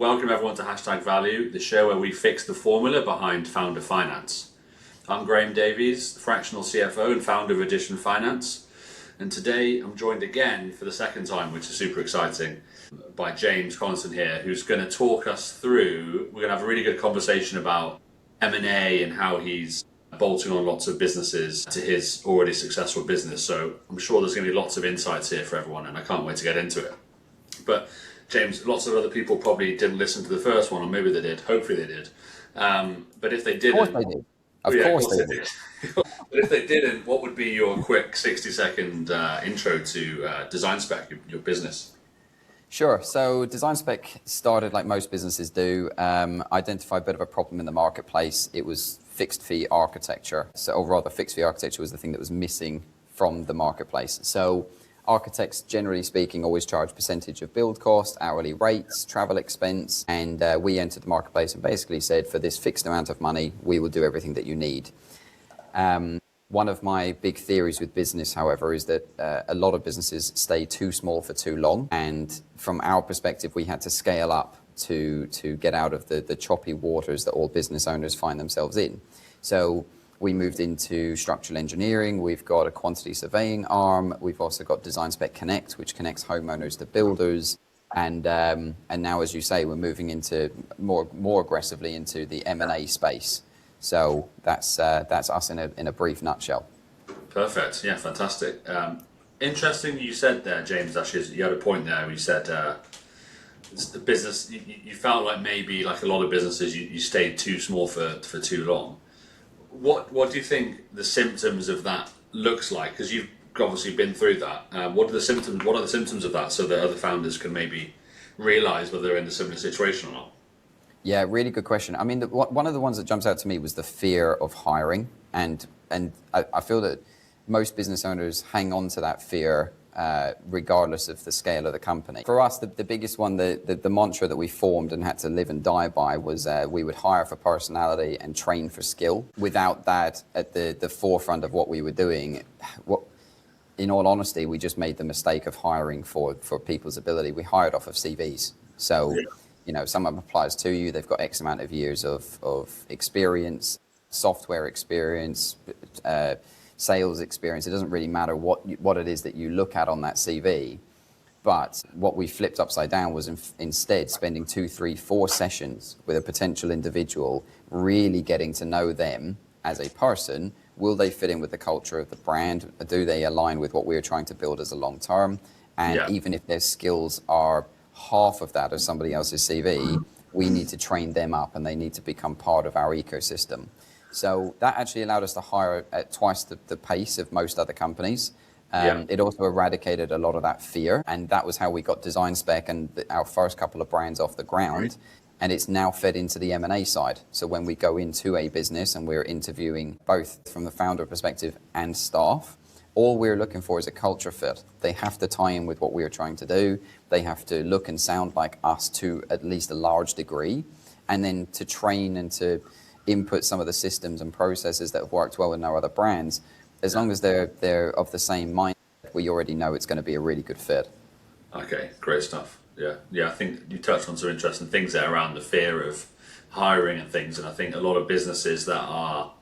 Welcome everyone to Hashtag Value, the show where we fix the formula behind founder finance. I'm Davies, fractional CFO and founder of Edition Finance. And today I'm joined again for the second time, which is super exciting, by James Collinson here, who's going to talk us through, we're going to have a really good conversation about M&A and how he's bolting on lots of businesses to his already successful business. So I'm sure there's going to be lots of insights here for everyone, and I can't wait to get into it. But James, lots of other people probably didn't listen to the first one, or maybe they did. Hopefully they did. But if they didn't, Of course they did. Of course they did. but if they didn't, what would be your quick 60-second intro to DesignSpec, your business? Sure. So DesignSpec started like most businesses do, identify a bit of a problem in the marketplace. It was fixed fee architecture. So, or rather, fixed fee architecture was the thing that was missing from the marketplace. So architects, generally speaking, always charge percentage of build cost, hourly rates, travel expense, and we entered the marketplace and basically said, for this fixed amount of money, we will do everything that you need. One of my big theories with business, however, is that a lot of businesses stay too small for too long, and from our perspective, we had to scale up to get out of the choppy waters that all business owners find themselves in. So we moved into structural engineering. We've got a quantity surveying arm. We've also got DesignSpec Connect, which connects homeowners to builders. And now, as you say, we're moving into more aggressively into the M&A space. So that's us in a brief nutshell. Perfect. Yeah, fantastic. Interesting you said there, James, actually, you had a point there where you said the business, you felt like maybe like a lot of businesses, you stayed too small for too long. What do you think the symptoms of that looks like? Because you've obviously been through that. What are the symptoms of that, so that other founders can maybe realize whether they're in a similar situation or not? Yeah, really good question. I mean, one of the ones that jumps out to me was the fear of hiring, and I feel that most business owners hang on to that fear regardless of the scale of the company. For us, the biggest one, the mantra that we formed and had to live and die by was we would hire for personality and train for skill. Without that at the forefront of what we were doing, in all honesty, we just made the mistake of hiring for people's ability. We hired off of CVs. So, you know, someone applies to you, they've got X amount of years of experience, software experience, sales experience. It doesn't really matter what it is that you look at on that CV. But what we flipped upside down was instead spending 2, 3, 4 sessions with a potential individual, really getting to know them as a person. Will they fit in with the culture of the brand? Do they align with what we're trying to build as a long term? And even if their skills are half of that of somebody else's CV, we need to train them up and they need to become part of our ecosystem. So that actually allowed us to hire at twice the pace of most other companies. It also eradicated a lot of that fear, and that was how we got DesignSpec and our first couple of brands off the ground. And it's now fed into the M&A side. So when we go into a business and we're interviewing both from the founder perspective and staff, all we're looking for is a culture fit. They have to tie in with what we're trying to do. They have to look and sound like us to at least a large degree. And then to train and to input some of the systems and processes that have worked well in our other brands, as long as they're of the same mindset, we already know it's going to be a really good fit. Okay, great stuff. Yeah, I think you touched on some interesting things there around the fear of hiring and things, and I think a lot of businesses that are,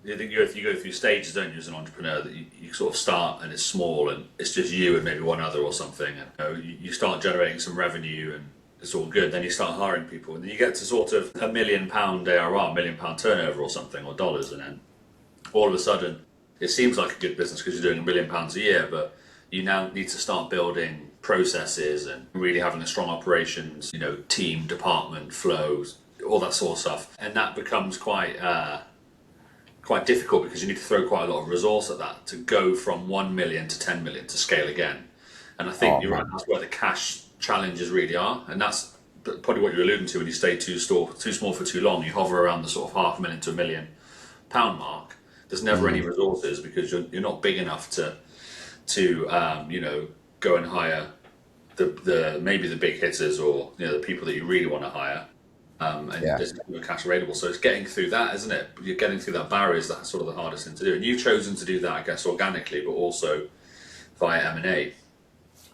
I think you go through stages, don't you, as an entrepreneur, that you sort of start and it's small and it's just you and maybe one other or something, and you start generating some revenue and it's all good. Then you start hiring people, and then you get to sort of £1 million ARR, £1 million turnover or something, or dollars, and then all of a sudden it seems like a good business because you're doing £1 million a year, but you now need to start building processes and really having a strong operations, team, department, flows, all that sort of stuff, and that becomes quite difficult because you need to throw quite a lot of resource at that to go from 1 million to 10 million to scale again. And I think you're right, that's where the cash challenges really are, and that's probably what you're alluding to when you stay too small for too long. You hover around the sort of £500,000 to £1 million mark. There's never any resources because you're not big enough to go and hire the maybe the big hitters or the people that you really want to hire. There's no cash available, so it's getting through that, isn't it? You're getting through that barrier is that's sort of the hardest thing to do, and you've chosen to do that, I guess, organically, but also via M&A.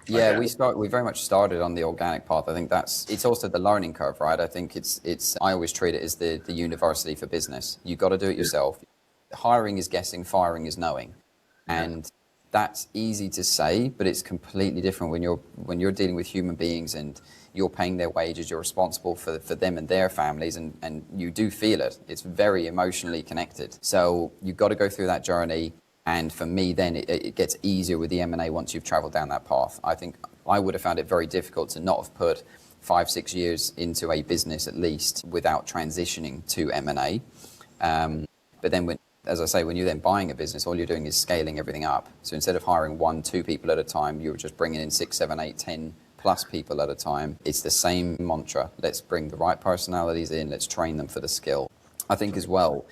I Yeah, guess. we very much started on the organic path. I think it's also the learning curve, right? I think it's I always treat it as the university for business. You got to do it Yeah. yourself. Hiring is guessing, firing is knowing. Yeah. And that's easy to say, but it's completely different when you're dealing with human beings and you're paying their wages, you're responsible for them and their families, and you do feel it. It's very emotionally connected. So you've got to go through that journey. And for me, then it gets easier with the M&A once you've traveled down that path. I think I would have found it very difficult to not have put 5-6 years into a business at least without transitioning to M&A. But then, as I say, when you're then buying a business, all you're doing is scaling everything up. So instead of hiring 1-2 people at a time, you're just bringing in 6, 7, 8, 10 plus people at a time. It's the same mantra. Let's bring the right personalities in. Let's train them for the skill. I think as well,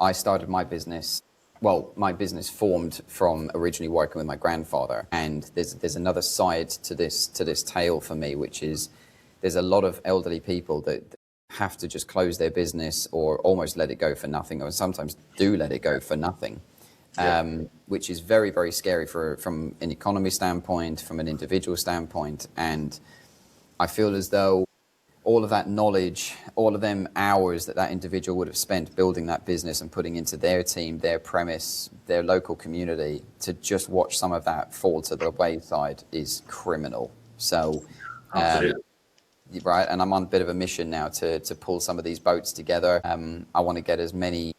I started my business. Well, my business formed from originally working with my grandfather, and there's another side to this tale for me, which is there's a lot of elderly people that have to just close their business or almost let it go for nothing, or sometimes do let it go for nothing, which is very, very scary from an economy standpoint, from an individual standpoint. And I feel as though all of that knowledge, all of them hours that individual would have spent building that business and putting into their team, their premise, their local community, to just watch some of that fall to the wayside is criminal. So, Absolutely. right, and I'm on a bit of a mission now to pull some of these boats together. I want to get as many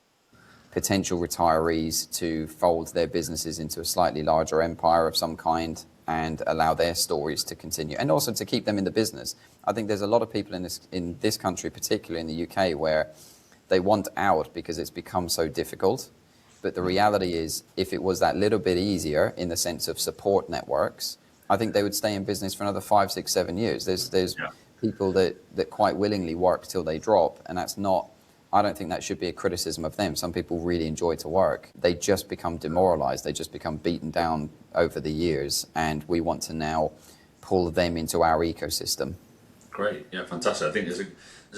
potential retirees to fold their businesses into a slightly larger empire of some kind and allow their stories to continue, and also to keep them in the business. I think there's a lot of people in this country, particularly in the UK, where they want out because it's become so difficult. But the reality is, if it was that little bit easier in the sense of support networks, I think they would stay in business for another 5, 6, 7 years. There's Yeah. people that quite willingly work till they drop, and that's not. I don't think that should be a criticism of them. Some people really enjoy to work. They just become demoralized. They just become beaten down over the years, and we want to now pull them into our ecosystem. Great. Yeah, fantastic. I think there's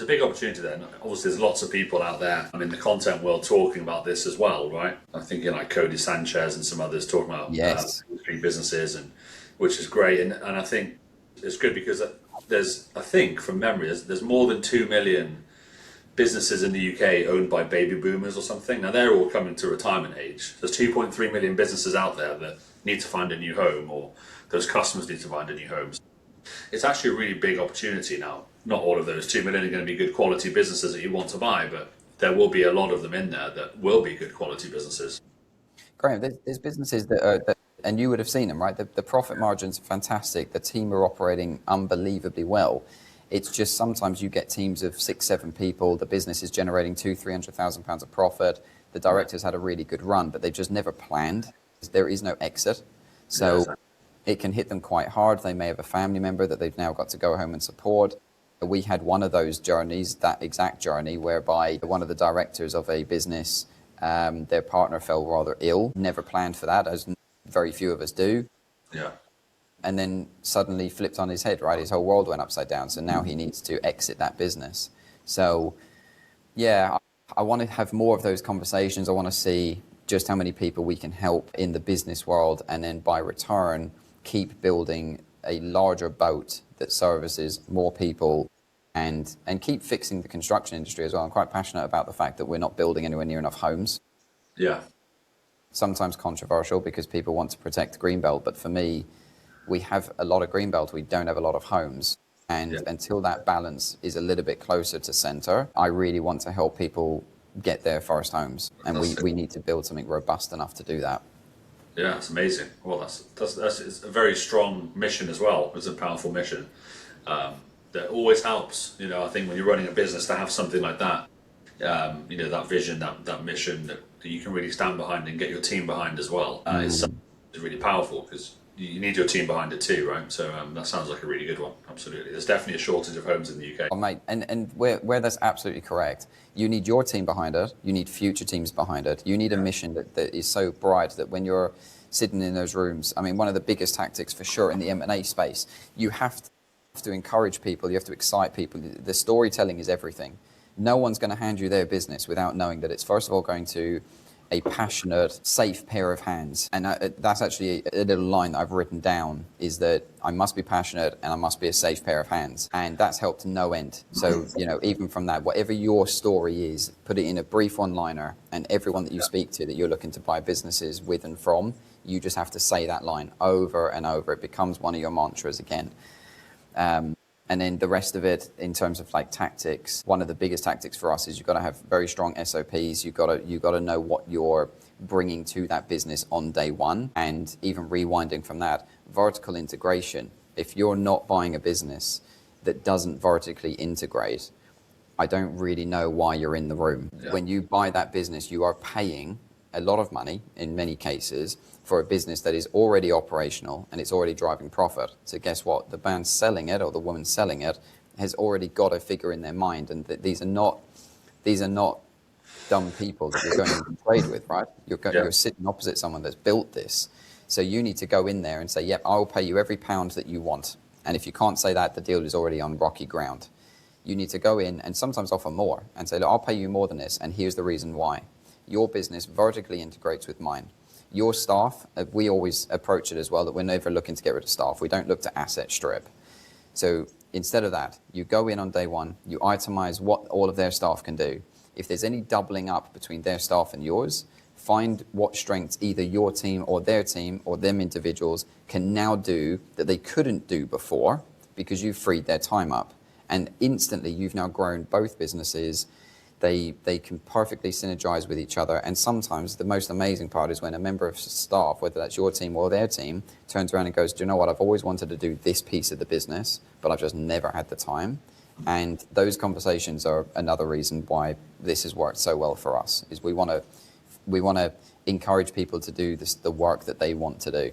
a big opportunity there. And obviously, there's lots of people out there, I mean, the content world talking about this as well, right? I'm thinking like Cody Sanchez and some others talking about Yes. street businesses, and which is great. And I think it's good because there's, I think from memory, there's more than 2 million businesses in the UK owned by baby boomers or something. Now they're all coming to retirement age. There's 2.3 million businesses out there that need to find a new home, or those customers need to find a new home. It's actually a really big opportunity now. Not all of those 2 million are going to be good quality businesses that you want to buy, but there will be a lot of them in there that will be good quality businesses. Graham, there's businesses and you would have seen them, right? The profit margins are fantastic. The team are operating unbelievably well. It's just sometimes you get teams of 6, 7 people. The business is generating £200,000-300,000 of profit. The directors had a really good run, but they've just never planned. There is no exit. So it can hit them quite hard. They may have a family member that they've now got to go home and support. We had one of those journeys, that exact journey, whereby one of the directors of a business, their partner fell rather ill. Never planned for that, as very few of us do. Yeah. And then suddenly flipped on his head, right? His whole world went upside down. So now he needs to exit that business. So, yeah, I want to have more of those conversations. I want to see just how many people we can help in the business world, and then by return, keep building a larger boat that services more people, and keep fixing the construction industry as well. I'm quite passionate about the fact that we're not building anywhere near enough homes. Yeah. Sometimes controversial because people want to protect the greenbelt, but for me, we have a lot of greenbelt, we don't have a lot of homes. And until that balance is a little bit closer to center, I really want to help people get their first homes. And we need to build something robust enough to do that. Yeah, it's amazing. Well, that's it's a very strong mission as well. It's a powerful mission that always helps. You know, I think when you're running a business, to have something like that, you know, that vision, that mission that you can really stand behind and get your team behind as well, is really powerful, because you need your team behind it too, right? So that sounds like a really good one. Absolutely. There's definitely a shortage of homes in the UK. Oh, mate, and where that's absolutely correct, you need your team behind it. You need future teams behind it. You need a mission that is so bright that when you're sitting in those rooms, I mean, one of the biggest tactics for sure in the M&A space, you have to encourage people. You have to excite people. The storytelling is everything. No one's going to hand you their business without knowing that it's, first of all, going to a passionate, safe pair of hands. And that's actually a little line that I've written down, is that I must be passionate and I must be a safe pair of hands. And that's helped no end. So, even from that, whatever your story is, put it in a brief one-liner, and everyone that you speak to that you're looking to buy businesses with and from, you just have to say that line over and over. It becomes one of your mantras again. And then the rest of it, in terms of like tactics, one of the biggest tactics for us is you've got to have very strong SOPs. You've got to know what you're bringing to that business on day one. And even rewinding from that, vertical integration. If you're not buying a business that doesn't vertically integrate, I don't really know why you're in the room. Yeah. When you buy that business, you are paying a lot of money in many cases for a business that is already operational and it's already driving profit. So guess what? The man selling it, or the woman selling it, has already got a figure in their mind, and these are not dumb people that you're going to trade with, right? You're sitting opposite someone that's built this. So you need to go in there and say, yep, I'll pay you every pound that you want. And if you can't say that, the deal is already on rocky ground. You need to go in and sometimes offer more and say, look, I'll pay you more than this, and here's the reason why. Your business vertically integrates with mine. Your staff, we always approach it as well, that we're never looking to get rid of staff. We don't look to asset strip. So instead of that, you go in on day one, you itemize what all of their staff can do. If there's any doubling up between their staff and yours, find what strengths either your team or them individuals can now do that they couldn't do before, because you've freed their time up. And instantly you've now grown both businesses. They can perfectly synergize with each other. And sometimes the most amazing part is when a member of staff, whether that's your team or their team, turns around and goes, do you know what, I've always wanted to do this piece of the business, but I've just never had the time. And those conversations are another reason why this has worked so well for us, is we want to encourage people to do the work that they want to do.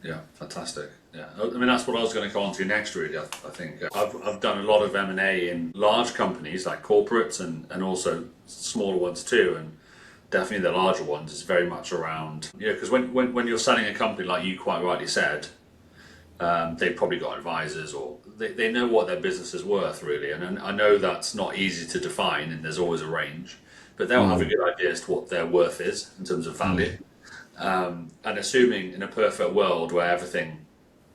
Yeah, fantastic. Yeah, I mean, that's what I was going to go on to next, really. I think I've done a lot of M&A in large companies like corporates and also smaller ones too, and definitely the larger ones is very much around, because when you're selling a company, like you quite rightly said, they've probably got advisors, or they know what their business is worth, really. And I know that's not easy to define, and there's always a range, but they'll have a good idea as to what their worth is in terms of value. And assuming in a perfect world where everything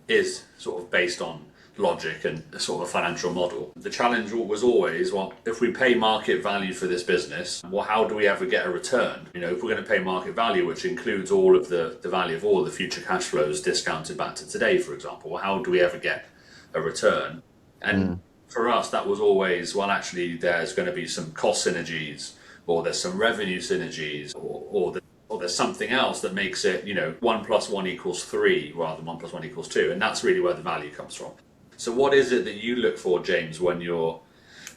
is sort of based on logic and a sort of a financial model, the challenge was always, well, if we pay market value for this business, well, how do we ever get a return? If we're going to pay market value, which includes all of the value of all the future cash flows discounted back to today, for example, well, how do we ever get a return? And for us, that was always, well, actually, there's going to be some cost synergies, or there's some revenue synergies, or there's something else that makes it, 1 + 1 = 3 rather than 1 + 1 = 2. And that's really where the value comes from. So what is it that you look for, James, when you're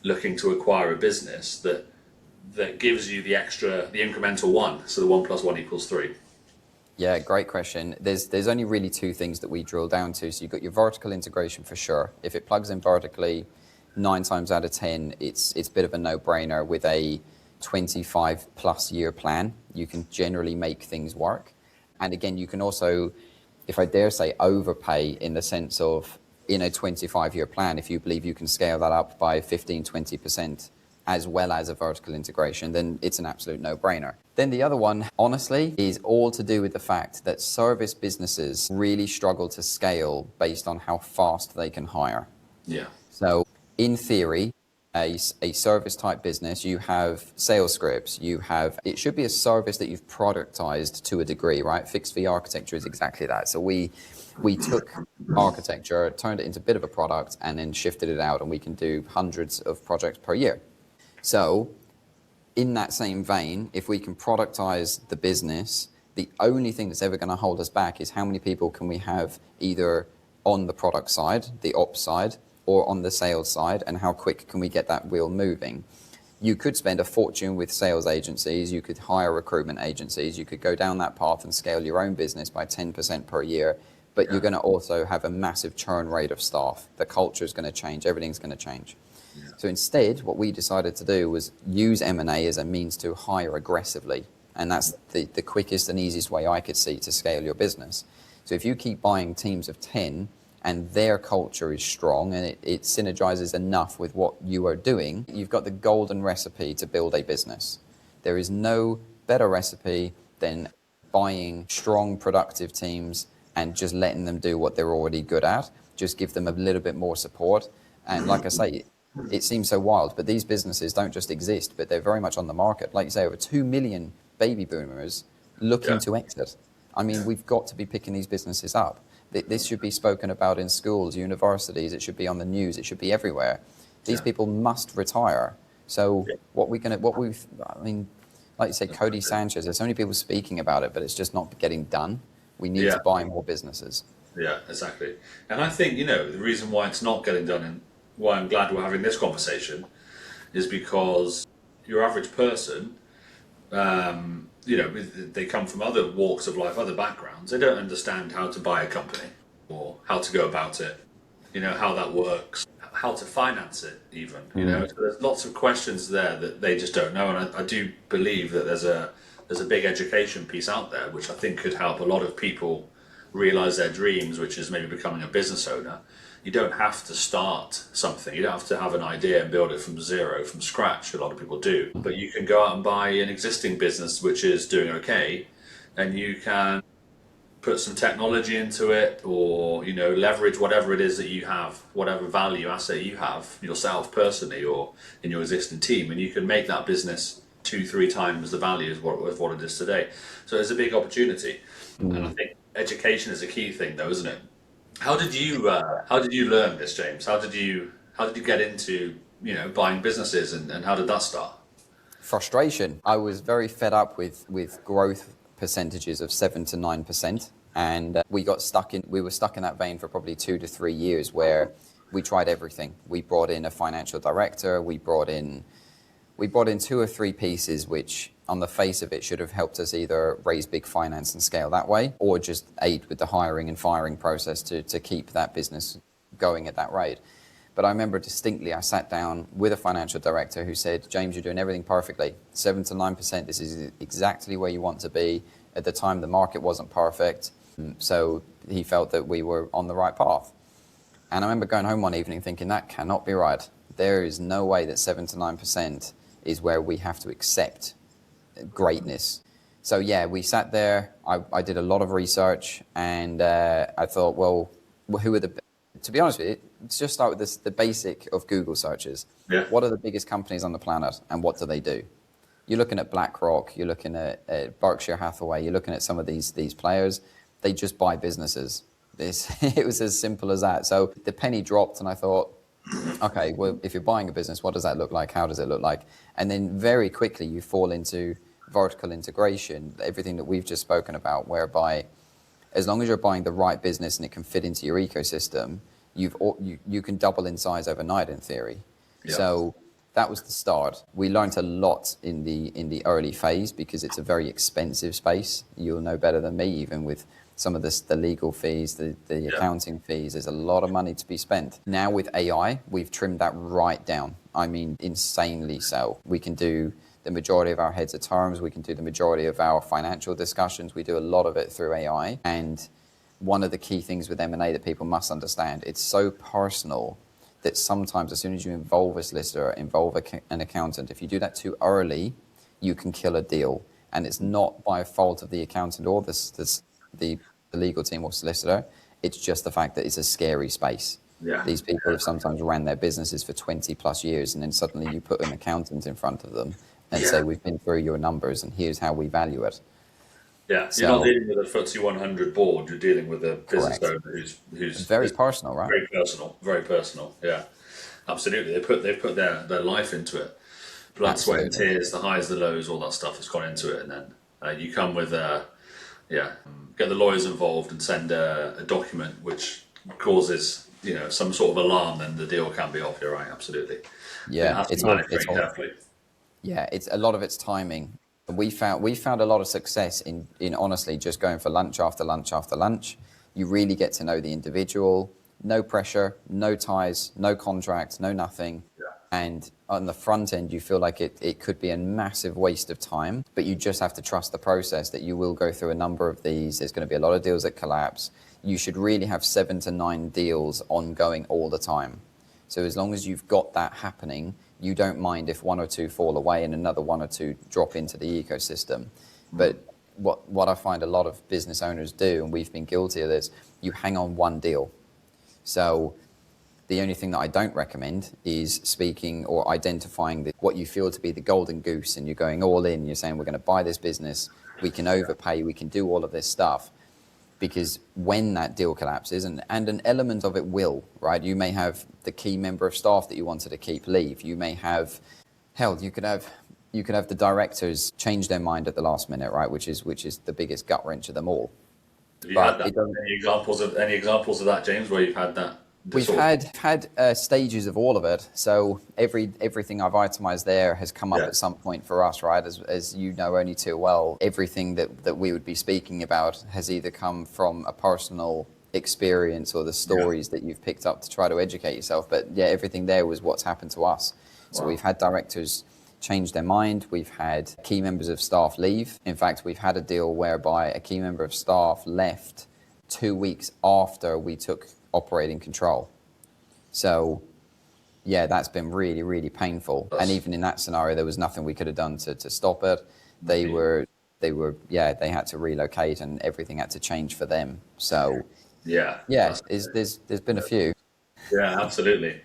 looking to acquire a business that gives you the incremental 1, so the 1 + 1 = 3? Yeah, great question. There's only really two things that we drill down to. So you've got your vertical integration for sure. If it plugs in vertically, 9 times out of 10, it's a bit of a no-brainer. With a 25+ year plan, you can generally make things work. And again, you can also, if I dare say, overpay, in the sense of, in a 25-year plan, if you believe you can scale that up by 15-20% as well as a vertical integration, then it's an absolute no-brainer. Then the other one, honestly, is all to do with the fact that service businesses really struggle to scale based on how fast they can hire. Yeah. So in theory, a service type business, you have sales scripts, it should be a service that you've productized to a degree, right? Fixed fee architecture is exactly that. So we took architecture, turned it into a bit of a product, and then shifted it out, and we can do hundreds of projects per year. So in that same vein, if we can productize the business, the only thing that's ever going to hold us back is how many people can we have either on the product side, the ops side, or on the sales side, and how quick can we get that wheel moving. You could spend a fortune with sales agencies, you could hire recruitment agencies, you could go down that path and scale your own business by 10% per year, but you're going to also have a massive churn rate of staff. The culture is going to change, everything's going to change. Yeah. So instead, what we decided to do was use M&A as a means to hire aggressively, and that's the quickest and easiest way I could see to scale your business. So if you keep buying teams of 10, and their culture is strong and it synergizes enough with what you are doing, you've got the golden recipe to build a business. There is no better recipe than buying strong, productive teams and just letting them do what they're already good at. Just give them a little bit more support. And like I say, it seems so wild, but these businesses don't just exist, but they're very much on the market. Like you say, over 2 million baby boomers looking to exit. I mean, we've got to be picking these businesses up. This should be spoken about in schools, universities. It should be on the news. It should be everywhere. These people must retire. So I mean, like you say, Cody Sanchez, there's so many people speaking about it, but it's just not getting done. We need to buy more businesses. Yeah, exactly. And I think, the reason why it's not getting done and why I'm glad we're having this conversation is because your average person, they come from other walks of life, other backgrounds. They don't understand how to buy a company or how to go about it, how that works, how to finance it even, So there's lots of questions there that they just don't know. And I do believe that there's a big education piece out there, which I think could help a lot of people realize their dreams, which is maybe becoming a business owner. You don't have to start something. You don't have to have an idea and build it from zero, from scratch. A lot of people do. But you can go out and buy an existing business which is doing okay, and you can put some technology into it, or leverage whatever it is that you have, whatever value asset you have yourself personally or in your existing team, and you can make that business 2-3 times the value of what it is today. So there's a big opportunity, and I think education is a key thing, though, isn't it? How did you learn this, James? How did you get into buying businesses, and how did that start? Frustration. I was very fed up with growth percentages of 7 to 9%, and we were stuck in that vein for probably 2 to 3 years, where we tried everything. We brought in a financial director. We brought in 2 or 3 pieces which on the face of it should have helped us either raise big finance and scale that way, or just aid with the hiring and firing process to keep that business going at that rate. But I remember distinctly, I sat down with a financial director who said, James, you're doing everything perfectly. 7 to 9%, this is exactly where you want to be. At the time, the market wasn't perfect. So he felt that we were on the right path. And I remember going home one evening thinking, that cannot be right. There is no way that 7 to 9% is where we have to accept greatness. So yeah, we sat there. I did a lot of research, and I thought, well, who are to be honest with you, let's just start with this, the basic of Google searches. Yeah. What are the biggest companies on the planet, and what do they do? You're looking at BlackRock, you're looking at Berkshire Hathaway, you're looking at some of these players. They just buy businesses. It was as simple as that. So the penny dropped, and I thought, okay, well, if you're buying a business, what does that look like? How does it look like? And then very quickly you fall into vertical integration, everything that we've just spoken about, whereby as long as you're buying the right business and it can fit into your ecosystem, you can double in size overnight in theory. Yeah. So that was the start. We learned a lot in the early phase because it's a very expensive space. You'll know better than me, even with some of the legal fees, the accounting fees. There's a lot of money to be spent. Now with AI, we've trimmed that right down. I mean, insanely so. We can do the majority of our heads of terms. We can do the majority of our financial discussions. We do a lot of it through AI. And one of the key things with M&A that people must understand, it's so personal that sometimes as soon as you involve a solicitor, involve an accountant, if you do that too early, you can kill a deal. And it's not by fault of the accountant or the legal team or solicitor. It's just the fact that it's a scary space. Yeah. These people have sometimes ran their businesses for 20 plus years, and then suddenly you put an accountant in front of them and say, we've been through your numbers and here's how we value it. Yeah, so, you're not dealing with a FTSE 100 board, you're dealing with a business owner who's very personal, right? Very personal, yeah. Absolutely. They've put their life into it. Blood, sweat and tears, the highs, the lows, all that stuff has gone into it, and then you come with get the lawyers involved and send a document which causes some sort of alarm, then the deal can be off. You're right, absolutely. Yeah, it's carefully. Yeah, it's a lot of it's timing. We found a lot of success in honestly just going for lunch after lunch after lunch. You really get to know the individual. No pressure, no ties, no contract, no nothing. Yeah. And on the front end, you feel like it could be a massive waste of time, but you just have to trust the process that you will go through a number of these. There's going to be a lot of deals that collapse. You should really have 7 to 9 deals ongoing all the time. So as long as you've got that happening, you don't mind if one or two fall away and another one or two drop into the ecosystem. But what I find a lot of business owners do, and we've been guilty of this, you hang on one deal. So the only thing that I don't recommend is speaking or identifying what you feel to be the golden goose, and you're going all in. You're saying, we're going to buy this business, we can overpay, we can do all of this stuff. Because when that deal collapses, and an element of it will, right? You may have the key member of staff that you wanted to keep leave. You may have, you could have the directors change their mind at the last minute, right? Which is the biggest gut wrench of them all. Have you had that? Any examples of that, James, where you've had that? We've had stages of all of it. So everything I've itemized there has come up at some point for us, right? As you know only too well, everything that we would be speaking about has either come from a personal experience or the stories that you've picked up to try to educate yourself. But yeah, everything there was what's happened to us. So we've had directors change their mind. We've had key members of staff leave. In fact, we've had a deal whereby a key member of staff left 2 weeks after we took operating control. So yeah, that's been really, really painful. And even in that scenario, there was nothing we could have done to stop it. They had to relocate and everything had to change for them. So there's been a few. Yeah, absolutely.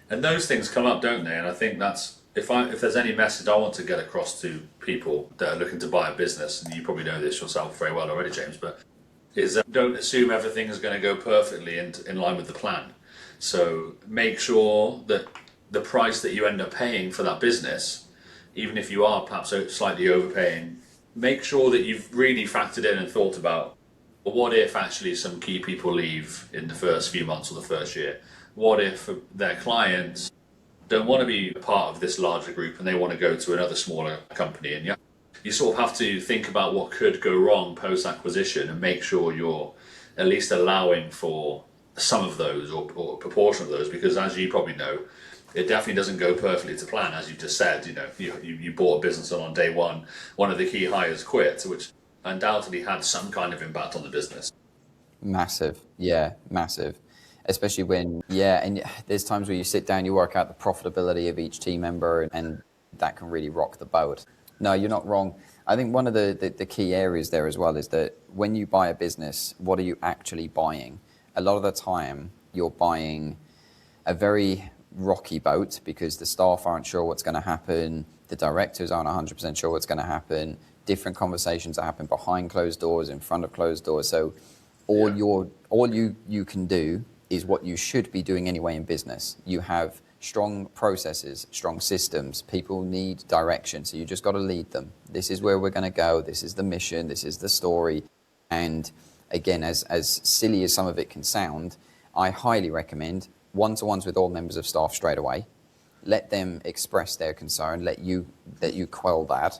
And those things come up, don't they? And I think that's, if there's any message I want to get across to people that are looking to buy a business, and you probably know this yourself very well already, James, but is don't assume everything is going to go perfectly in line with the plan. So make sure that the price that you end up paying for that business, even if you are perhaps slightly overpaying, make sure that you've really factored in and thought about, well, what if actually some key people leave in the first few months or the first year? What if their clients don't want to be a part of this larger group and they want to go to another smaller company? And you sort of have to think about what could go wrong post-acquisition and make sure you're at least allowing for some of those or a proportion of those, because as you probably know, it definitely doesn't go perfectly to plan. As you just said, you bought a business and on day one of the key hires quit, which undoubtedly had some kind of impact on the business. Massive. Especially when, and there's times where you sit down, you work out the profitability of each team member, and that can really rock the boat. No, you're not wrong. I think one of the key areas there as well is that when you buy a business, what are you actually buying? A lot of the time, you're buying a very rocky boat because the staff aren't sure what's going to happen, the directors aren't 100% sure what's going to happen, different conversations that happen behind closed doors, in front of closed doors. So all you can do is what you should be doing anyway in business. You have strong processes, strong systems. People need direction, so you just got to lead them. This is where we're going to go. This is the mission. This is the story. And again, as silly as some of it can sound, I highly recommend one-to-ones with all members of staff straight away. Let them express their concern. Let you quell that.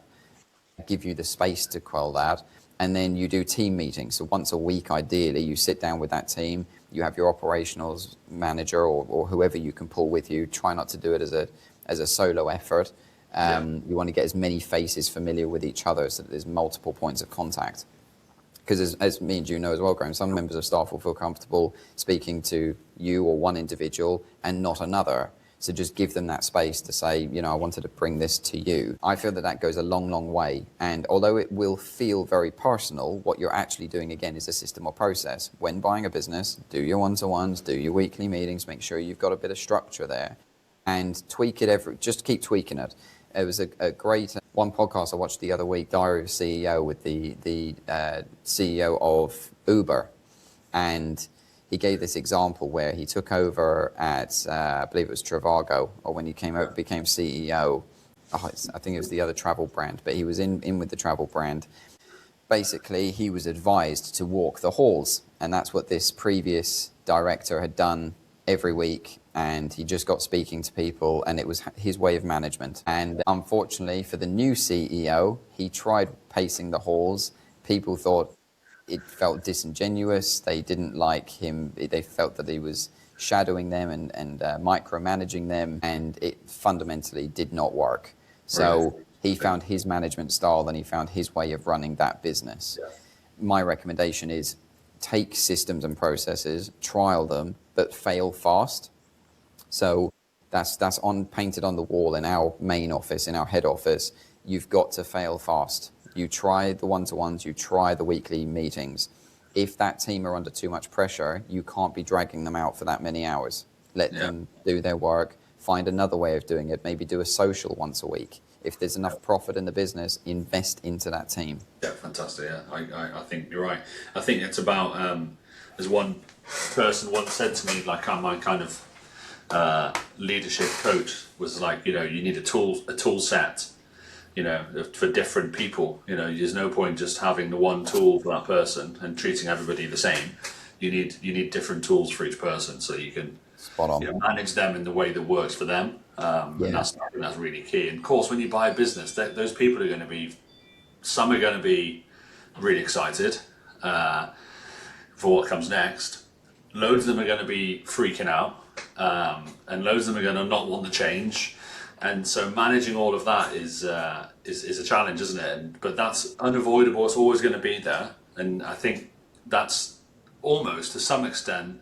Give you the space to quell that. And then you do team meetings. So once a week, ideally, you sit down with that team. You have your operationals manager or whoever you can pull with you. Try not to do it as a solo effort. You want to get as many faces familiar with each other so that there's multiple points of contact. Because as me and you know as well, Graham, some members of staff will feel comfortable speaking to you or one individual and not another. So just give them that space to say, I wanted to bring this to you. I feel that goes a long, long way. And although it will feel very personal, what you're actually doing, again, is a system or process. When buying a business, do your one-to-ones, do your weekly meetings, make sure you've got a bit of structure there, and tweak it just keep tweaking it. It was a great one podcast I watched the other week, Diary of a CEO, with the CEO of Uber. And he gave this example where he took over at, I believe it was Trivago, or when he became CEO. I think it was the other travel brand, but he was in with the travel brand. Basically, he was advised to walk the halls, and that's what this previous director had done every week. And he just got speaking to people, and it was his way of management. And unfortunately for the new CEO, he tried pacing the halls. People thought it felt disingenuous. They didn't like him. They felt that he was shadowing them and micromanaging them, and it fundamentally did not work. So he found his management style and he found his way of running that business. Yeah. My recommendation is take systems and processes, trial them, but fail fast. So That's on painted on the wall in our main office, in our head office. You've got to fail fast. You try the one-to-ones, you try the weekly meetings. If that team are under too much pressure, you can't be dragging them out for that many hours. Let them do their work, find another way of doing it, maybe do a social once a week. If there's enough profit in the business, invest into that team. Yeah, fantastic. Yeah, I think you're right. I think it's about, as one person once said to me, like my kind of leadership coach was like, you need a tool set, for different people. There's no point just having the one tool for that person and treating everybody the same. You need different tools for each person so you can Spot on. manage them in the way that works for them. And that's really key. And of course, when you buy a business, those people are going to be, some are going to be really excited for what comes next. Loads of them are going to be freaking out, and loads of them are going to not want to change. And so managing all of that is a challenge, isn't it? But that's unavoidable. It's always going to be there. And I think that's almost, to some extent,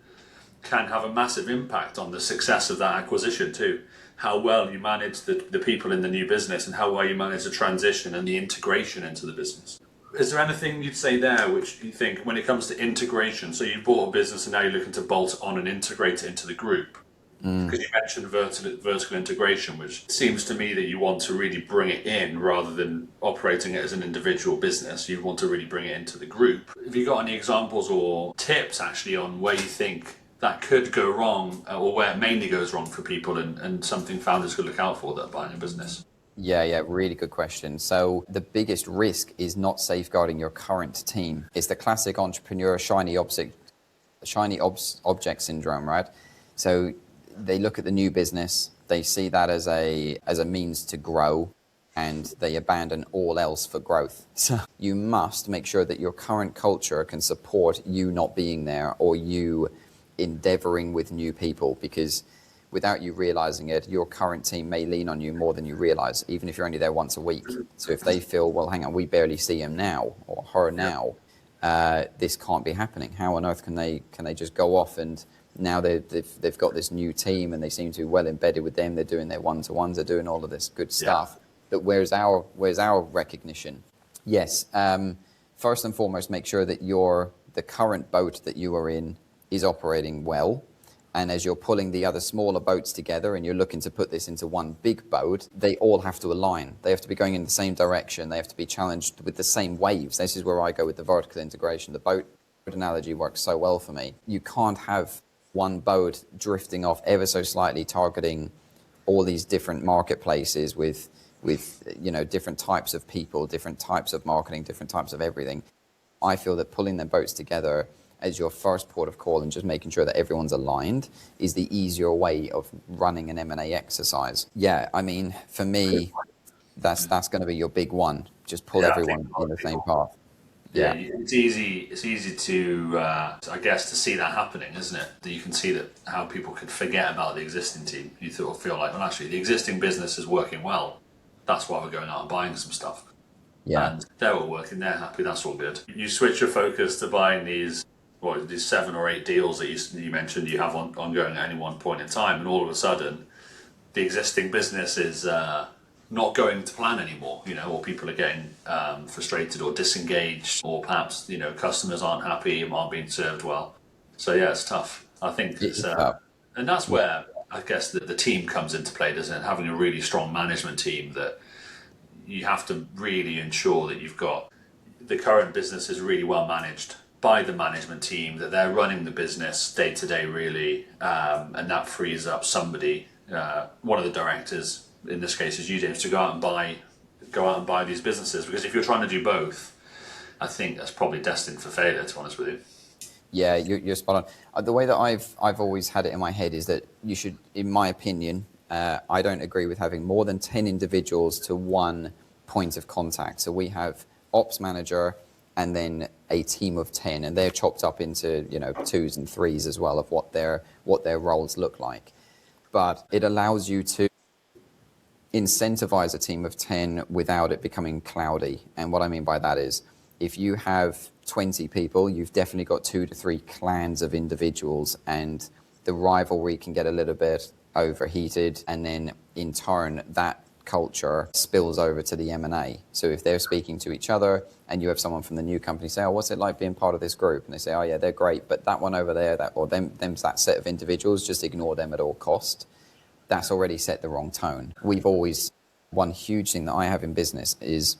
can have a massive impact on the success of that acquisition too. How well you manage the people in the new business and how well you manage the transition and the integration into the business. Is there anything you'd say there which you think, when it comes to integration, so you bought a business and now you're looking to bolt on and integrate it into the group? Because you mentioned vertical integration, which seems to me that you want to really bring it in rather than operating it as an individual business. You want to really bring it into the group. Have you got any examples or tips actually on where you think that could go wrong, or where it mainly goes wrong for people, and something founders could look out for that are buying a business? Yeah, really good question. So the biggest risk is not safeguarding your current team. It's the classic entrepreneur shiny object syndrome, right? So they look at the new business, they see that as a means to grow, and they abandon all else for growth. So you must make sure that your current culture can support you not being there, or you endeavoring with new people, because without you realizing it, your current team may lean on you more than you realize, even if you're only there once a week. So if they feel, well, hang on, we barely see him now or her now, this can't be happening. How on earth can they just go off, and now they've got this new team and they seem to be well embedded with them. They're doing their one-to-ones, they're doing all of this good stuff. But where's our recognition? Yes, first and foremost, make sure that the current boat that you are in is operating well. And as you're pulling the other smaller boats together and you're looking to put this into one big boat, they all have to align. They have to be going in the same direction. They have to be challenged with the same waves. This is where I go with the vertical integration. The boat analogy works so well for me. You can't have one boat drifting off ever so slightly, targeting all these different marketplaces with different types of people, different types of marketing, different types of everything. I feel that pulling their boats together as your first port of call and just making sure that everyone's aligned is the easier way of running an M&A exercise. Yeah, I mean, for me, that's going to be your big one. Just pull everyone on the same path. Yeah, it's easy to, I guess, to see that happening, isn't it? That you can see that how people could forget about the existing team. You feel like, well, actually, the existing business is working well. That's why we're going out and buying some stuff. Yeah. And they're all working, they're happy, that's all good. You switch your focus to buying these 7 or 8 deals that you mentioned you have ongoing at any one point in time, and all of a sudden, the existing business is not going to plan anymore, or people are getting frustrated or disengaged, or perhaps, customers aren't happy and aren't being served well. So yeah, it's tough. I think it's tough. And that's where I guess the team comes into play, doesn't it? Having a really strong management team, that you have to really ensure that you've got the current business is really well managed by the management team, that they're running the business day to day really, and that frees up somebody, one of the directors, in this case is you, James, to go out and buy these businesses. Because if you're trying to do both, I think that's probably destined for failure, to be honest with you. Yeah, you're spot on. The way that I've always had it in my head is that you should, in my opinion, I don't agree with having more than 10 individuals to one point of contact. So we have ops manager and then a team of 10, and they're chopped up into 2s and 3s as well of what their roles look like. But it allows you to incentivize a team of 10 without it becoming cloudy. And what I mean by that is, if you have 20 people, you've definitely got 2 to 3 clans of individuals, and the rivalry can get a little bit overheated, and then in turn that culture spills over to the M&A. So if they're speaking to each other and you have someone from the new company say, oh, what's it like being part of this group? And they say, oh yeah, they're great, but that one over there, that set of individuals, just ignore them at all cost. That's already set the wrong tone. One huge thing that I have in business is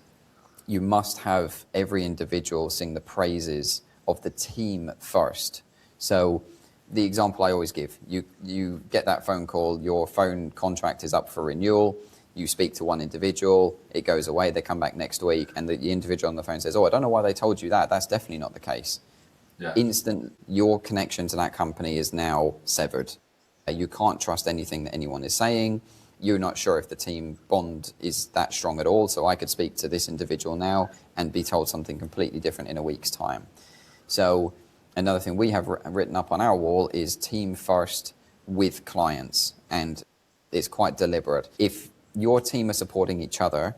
you must have every individual sing the praises of the team first. So the example I always give, you get that phone call, your phone contract is up for renewal, you speak to one individual, it goes away, they come back next week, and the individual on the phone says, oh, I don't know why they told you that. That's definitely not the case. Yeah. Instant, your connection to that company is now severed. You can't trust anything that anyone is saying. You're not sure if the team bond is that strong at all. So I could speak to this individual now and be told something completely different in a week's time. So another thing we have written up on our wall is team first with clients. And it's quite deliberate. If your team are supporting each other,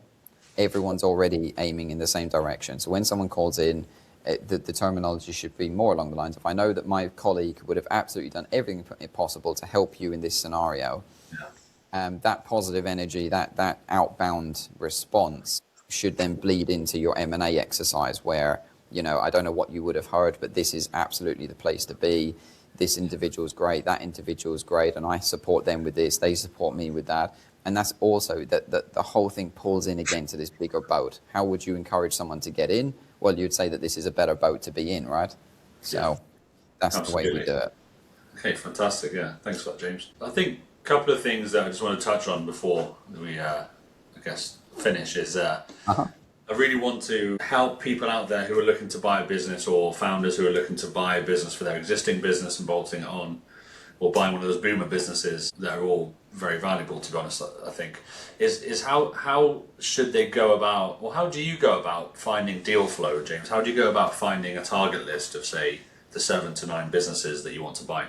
everyone's already aiming in the same direction. So when someone calls in, the terminology should be more along the lines of, I know that my colleague would have absolutely done everything possible to help you in this scenario. Yeah. That positive energy, that outbound response should then bleed into your M&A exercise where, I don't know what you would have heard, but this is absolutely the place to be. This individual's great, that individual's great, and I support them with this, they support me with that. And that's also that the whole thing pulls in again to this bigger boat. How would you encourage someone to get in? Well, you'd say that this is a better boat to be in, right? So that's Absolutely. The way we do it. Okay, fantastic. Yeah, thanks for that, James. I think a couple of things that I just want to touch on before we, finish is I really want to help people out there who are looking to buy a business or founders who are looking to buy a business for their existing business and bolting it on, or buying one of those boomer businesses that are all very valuable, to be honest, I think, is how should they go about, or how do you go about finding deal flow, James? How do you go about finding a target list of, say, the 7 to 9 businesses that you want to buy?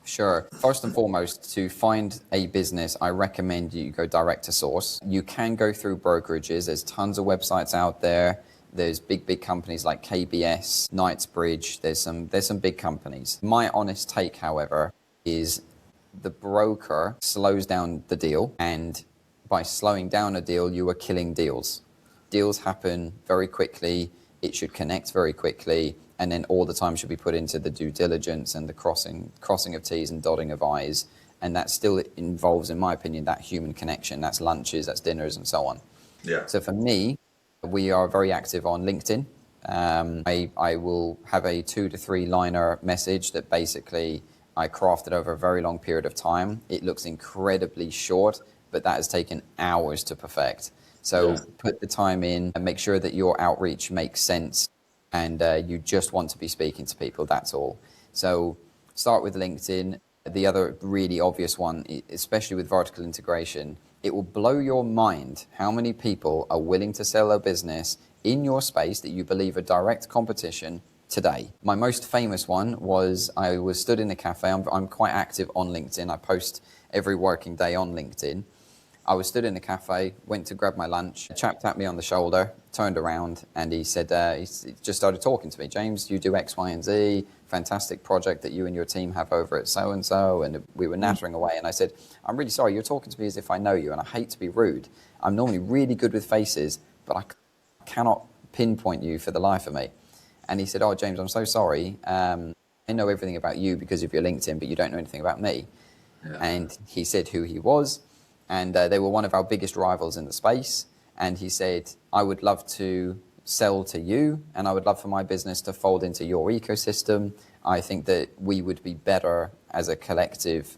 Sure. First and foremost, to find a business, I recommend you go direct to source. You can go through brokerages. There's tons of websites out there. There's big companies like KBS, Knightsbridge. There's some big companies. My honest take, however, is the broker slows down the deal, and by slowing down a deal, you are killing deals. Deals happen very quickly. It should connect very quickly, and then all the time should be put into the due diligence and the crossing of T's and dotting of I's, and that still involves, in my opinion, that human connection. That's lunches, that's dinners, and so on. Yeah. So for me, we are very active on LinkedIn. I will have a 2 to 3 liner message that basically I crafted over a very long period of time. It looks incredibly short, but that has taken hours to perfect. So put the time in and make sure that your outreach makes sense and you just want to be speaking to people, that's all. So start with LinkedIn. The other really obvious one, especially with vertical integration, it will blow your mind how many people are willing to sell a business in your space that you believe are direct competition today. My most famous one was I was stood in a cafe. I'm quite active on LinkedIn. I post every working day on LinkedIn. I was stood in a cafe, went to grab my lunch. A chap tapped me on the shoulder, turned around, and he said, he just started talking to me. James, you do X, Y, and Z. Fantastic project that you and your team have over at so-and-so. And we were nattering away. And I said, I'm really sorry. You're talking to me as if I know you. And I hate to be rude. I'm normally really good with faces, but I cannot pinpoint you for the life of me. And he said, oh, James, I'm so sorry. I know everything about you because of your LinkedIn, but you don't know anything about me. Yeah. And he said who he was. And they were one of our biggest rivals in the space. And he said, I would love to sell to you, and I would love for my business to fold into your ecosystem. I think that we would be better as a collective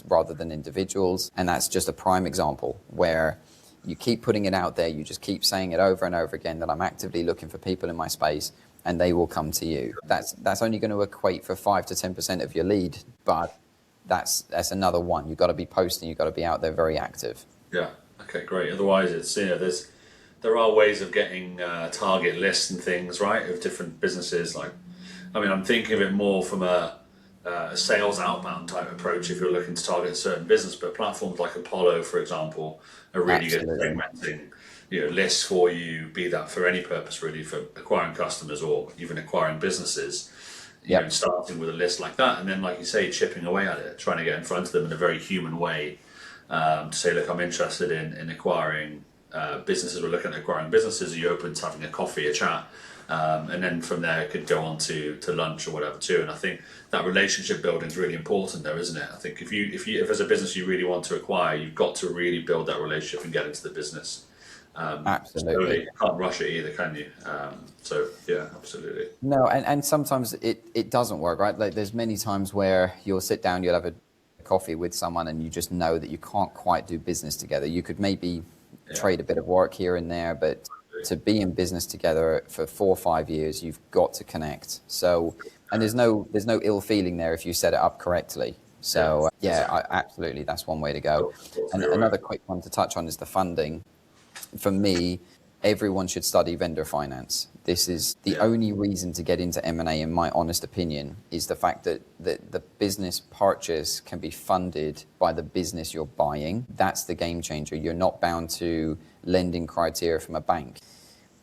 rather than individuals. And that's just a prime example where you keep putting it out there. You just keep saying it over and over again that I'm actively looking for people in my space, and they will come to you. That's only going to equate for 5 to 10% of your lead, but that's another one. You've got to be posting. You've got to be out there very active. Yeah. Okay. Great. Otherwise, it's there are ways of getting target lists and things, right, of different businesses. I'm thinking of it more from a sales outbound type approach if you're looking to target a certain business. But platforms like Apollo, for example, are really good at segmenting lists for you, be that for any purpose really, for acquiring customers or even acquiring businesses. Starting with a list like that, and then, like you say, chipping away at it, trying to get in front of them in a very human way, to say, look, I'm interested in acquiring businesses. We're looking at acquiring businesses. Are you open to having a coffee, a chat? And then from there, it could go on to lunch or whatever too. And I think that relationship building is really important, though, isn't it? I think if there's a business you really want to acquire, you've got to really build that relationship and get into the business. Absolutely. Slowly. You can't rush it either, can you? So yeah, absolutely. No, and sometimes it doesn't work, right? Like there's many times where you'll sit down, you'll have a coffee with someone and you just know that you can't quite do business together. You could maybe trade a bit of work here and there, but to be in business together for 4 or 5 years, you've got to connect. So, and there's no ill feeling there if you set it up correctly. So absolutely, that's one way to go. And another quick one to touch on is the funding. For me, everyone should study vendor finance. This is the only reason to get into M&A, in my honest opinion, is the fact that the business purchase can be funded by the business you're buying. That's the game changer. You're not bound to lending criteria from a bank.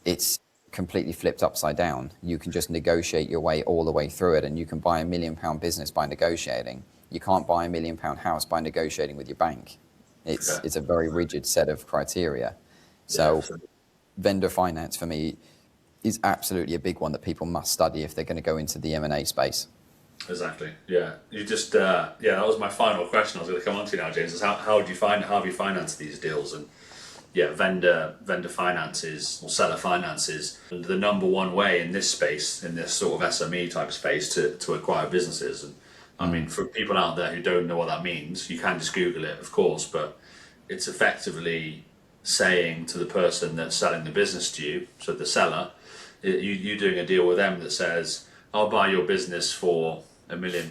It's completely flipped upside down. You can just negotiate your way all the way through it, and you can buy £1 million business by negotiating. You can't buy £1 million house by negotiating with your bank. It's a very rigid set of criteria. So vendor finance for me is absolutely a big one that people must study if they're going to go into the M&A space. Exactly. Yeah. You just that was my final question I was going to come on to now, James, is how have you financed these deals? And vendor finances or seller finances, the number one way in this space, in this sort of SME type space to acquire businesses. And I mean, for people out there who don't know what that means, you can just Google it, of course, but it's effectively saying to the person that's selling the business to you, so the seller, you doing a deal with them that says, I'll buy your business for £1 million,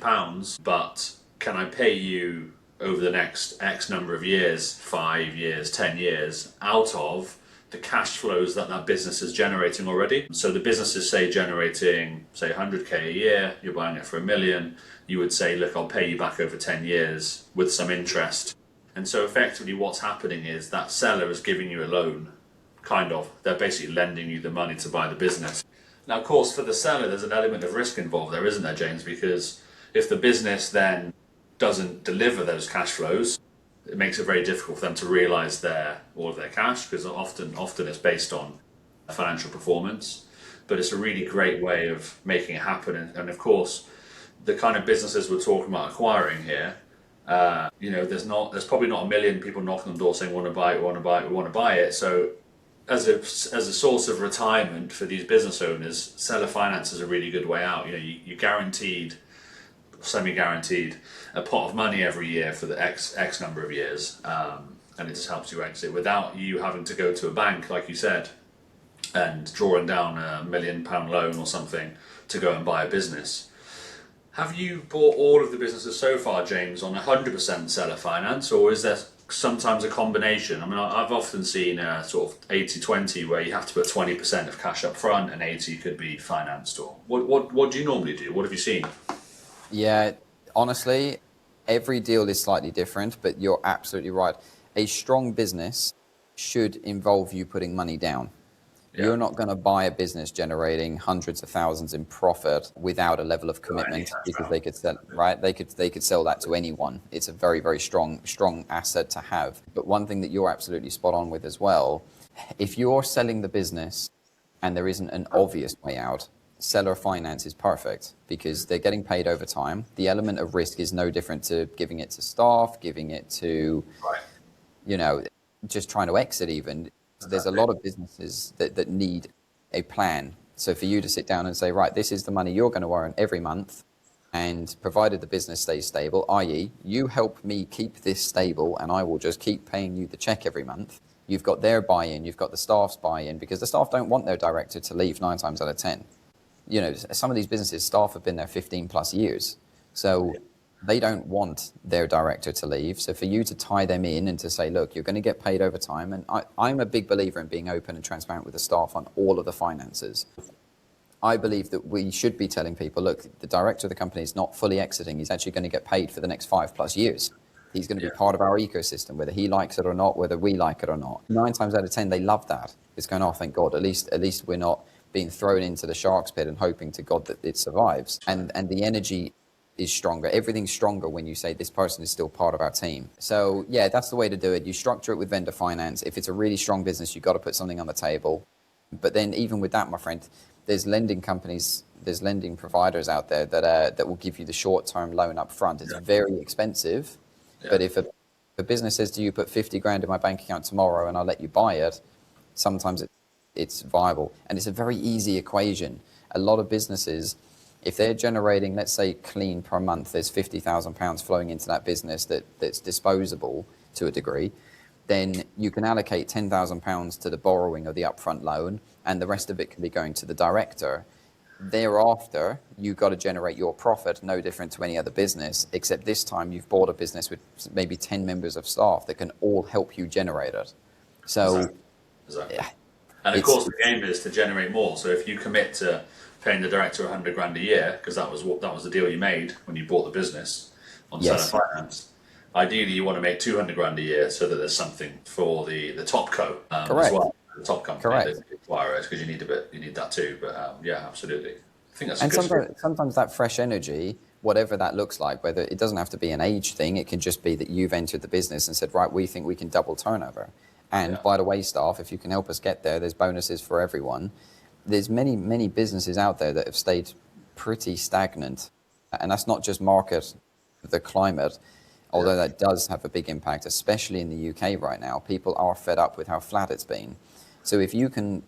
but can I pay you over the next X number of years, 5 years, 10 years, out of the cash flows that business is generating already? So the business is, say, generating, say, 100k a year, you're buying it for £1 million, you would say, look, I'll pay you back over 10 years with some interest. And so effectively what's happening is that seller is giving you a loan, kind of. They're basically lending you the money to buy the business. Now, of course, for the seller, there's an element of risk involved there, isn't there, James? Because if the business then doesn't deliver those cash flows, it makes it very difficult for them to realise all of their cash, because often it's based on financial performance. But it's a really great way of making it happen. And of course, the kind of businesses we're talking about acquiring here, there's probably not 1 million people knocking on the door saying, we want to buy it. So as a source of retirement for these business owners, seller finance is a really good way out. You guaranteed, semi-guaranteed, a pot of money every year for the X number of years, and it just helps you exit without you having to go to a bank, like you said, and drawing down £1 million loan or something to go and buy a business. Have you bought all of the businesses so far, James, on 100% seller finance, or is there sometimes a combination? I mean, I've often seen sort of 80-20 where you have to put 20% of cash up front and 80 could be financed. Or what do you normally do? What have you seen? Yeah, honestly, every deal is slightly different, but you're absolutely right. A strong business should involve you putting money down. Yeah. You're not going to buy a business generating hundreds of thousands in profit without a level of commitment, because they could sell, right? They could sell that to anyone. It's a very, very strong asset to have. But one thing that you're absolutely spot on with as well, if you're selling the business and there isn't an obvious way out, seller finance is perfect, because they're getting paid over time. The element of risk is no different to giving it to staff, giving it to, just trying to exit even. There's a lot of businesses that need a plan. So for you to sit down and say, right, this is the money you're going to earn every month, and provided the business stays stable, i.e. you help me keep this stable and I will just keep paying you the check every month. You've got their buy-in, you've got the staff's buy-in, because the staff don't want their director to leave 9 times out of 10. Some of these businesses, staff have been there 15 plus years. So they don't want their director to leave. So for you to tie them in and to say, look, you're going to get paid over time. And I'm a big believer in being open and transparent with the staff on all of the finances. I believe that we should be telling people, look, the director of the company is not fully exiting. He's actually going to get paid for the next 5+ years. He's going to be part of our ecosystem, whether he likes it or not, whether we like it or not. 9 times out of 10, they love that. It's going, oh, thank God, at least we're not being thrown into the shark's pit and hoping to God that it survives. And the energy is stronger. Everything's stronger when you say this person is still part of our team. So yeah, that's the way to do it. You structure it with vendor finance. If it's a really strong business, you've got to put something on the table. But then even with that, my friend, there's lending companies, there's lending providers out there that will give you the short-term loan up front. It's very expensive, but if a business says to you, put 50 grand in my bank account tomorrow and I'll let you buy it, sometimes it's viable. And it's a very easy equation. A lot of businesses, if they're generating, let's say clean per month, there's £50,000 flowing into that business that's disposable to a degree, then you can allocate £10,000 to the borrowing of the upfront loan, and the rest of it can be going to the director. Thereafter, you've got to generate your profit, no different to any other business, except this time you've bought a business with maybe 10 members of staff that can all help you generate it. So, exactly. And of course, the game is to generate more. So if you commit to paying the director 100 grand a year, because that was the deal you made when you bought the business on seller finance. Ideally, you want to make 200 grand a year so that there's something for the top co as well, the top company that acquire it, because you need that too. But yeah, absolutely. I think that's. And sometimes that fresh energy, whatever that looks like, whether it doesn't have to be an age thing, it can just be that you've entered the business and said, right, we think we can double turnover. And by the way, staff, if you can help us get there, there's bonuses for everyone. There's many businesses out there that have stayed pretty stagnant, and that's not just the climate. Although that does have a big impact, especially in the UK right now. People are fed up with how flat it's been. So if you can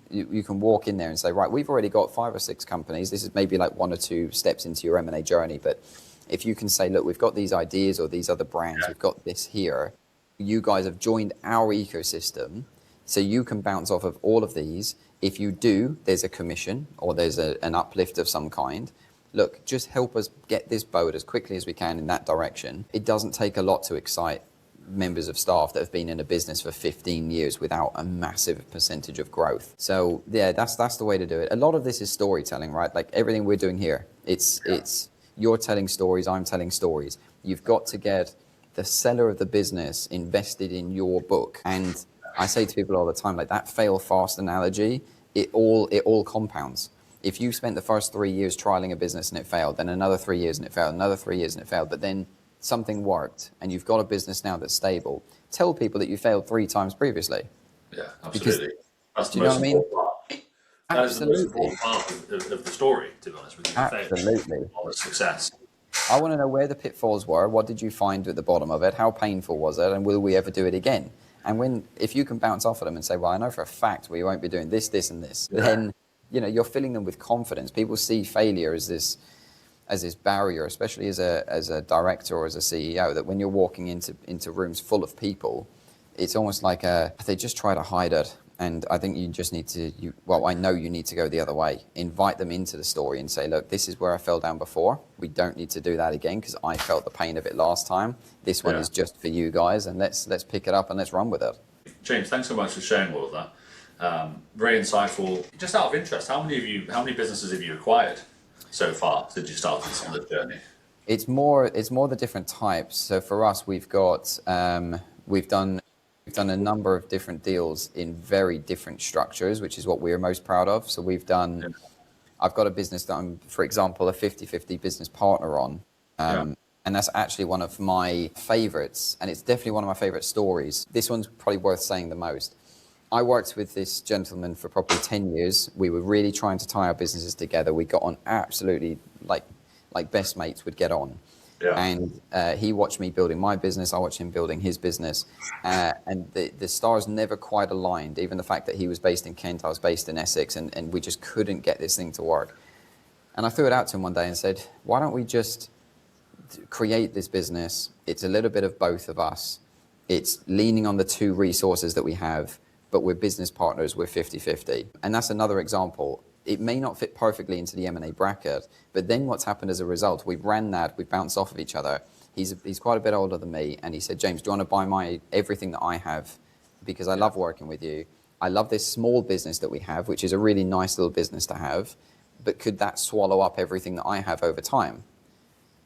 walk in there and say, right, we've already got 5 or 6 companies. This is maybe like 1 or 2 steps into your M&A journey. But if you can say, look, we've got these ideas or these other brands, we've got this here. You guys have joined our ecosystem, so you can bounce off of all of these. If you do, there's a commission or there's an uplift of some kind. Look, just help us get this boat as quickly as we can in that direction. It doesn't take a lot to excite members of staff that have been in a business for 15 years without a massive percentage of growth. So yeah, that's the way to do it. A lot of this is storytelling, right? Like everything we're doing here, it's you're telling stories, I'm telling stories. You've got to get the seller of the business invested in your book. And I say to people all the time, like that fail fast analogy, it all compounds. If you spent the first 3 years trialing a business and it failed, then another 3 years and it failed, another 3 years and it failed, but then something worked and you've got a business now that's stable, tell people that you failed 3 times previously. Yeah, absolutely. That's the most important part. That is the most important part of the story, to be honest with you. Absolutely. Of success. I want to know where the pitfalls were, what did you find at the bottom of it, how painful was it, and will we ever do it again? And if you can bounce off of them and say, well, I know for a fact we won't be doing this, this, and this, then you're filling them with confidence. People see failure as this barrier, especially as a director or as a CEO, that when you're walking into rooms full of people, it's almost like they just try to hide it. And I think you just need to, I know you need to go the other way. Invite them into the story and say, look, this is where I fell down before. We don't need to do that again because I felt the pain of it last time. This one is just for you guys, and let's pick it up and let's run with it. James, thanks so much for sharing all of that. Very insightful. Just out of interest, how many businesses have you acquired so far since you started on the journey? It's more the different types. So for us, we've done a number of different deals in very different structures, which is what we're most proud of. So I've got a business that I'm, for example, a 50-50 business partner on. And that's actually one of my favorites. And it's definitely one of my favorite stories. This one's probably worth saying the most. I worked with this gentleman for probably 10 years. We were really trying to tie our businesses together. We got on absolutely like best mates would get on. Yeah. And he watched me building my business. I watched him building his business. And the stars never quite aligned. Even the fact that he was based in Kent, I was based in Essex, and we just couldn't get this thing to work. And I threw it out to him one day and said, why don't we just create this business? It's a little bit of both of us. It's leaning on the 2 resources that we have, but we're business partners, we're 50-50. And that's another example. It may not fit perfectly into the M&A bracket, but then what's happened as a result, we've ran that, we've bounced off of each other. He's quite a bit older than me, and he said, James, do you want to buy everything that I have? Because I love working with you. I love this small business that we have, which is a really nice little business to have, but could that swallow up everything that I have over time?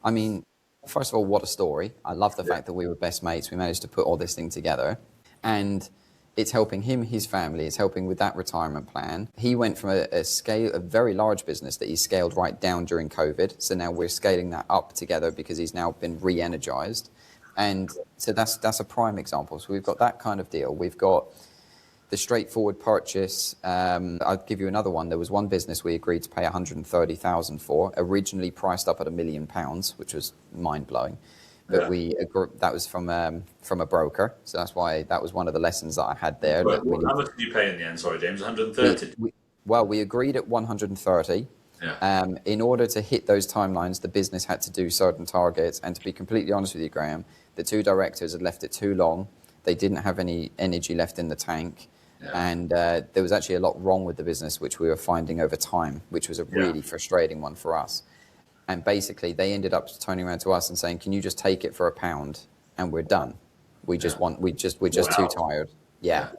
I mean, first of all, what a story. I love the fact that we were best mates. We managed to put all this thing together. And It's helping him, his family. It's helping with that retirement plan. He went from a very large business that he scaled right down during COVID. So now we're scaling that up together because he's now been re-energized. And so that's a prime example. So we've got that kind of deal. We've got the straightforward purchase. I'll give you another one. There was one business we agreed to pay 130,000 for, originally priced up at £1 million, which was mind blowing. But that was from a broker, so that's why that was one of the lessons that I had there. Right. How much did you pay in the end? Sorry, James, 130. We agreed at 130. Yeah. In order to hit those timelines, the business had to do certain targets. And to be completely honest with you, Graham, the two directors had left it too long. They didn't have any energy left in the tank. Yeah. And there was actually a lot wrong with the business, which we were finding over time, which was a really frustrating one for us. And basically, they ended up turning around to us and saying, "Can you just take it for £1 and we're done? We're just too tired." Yeah.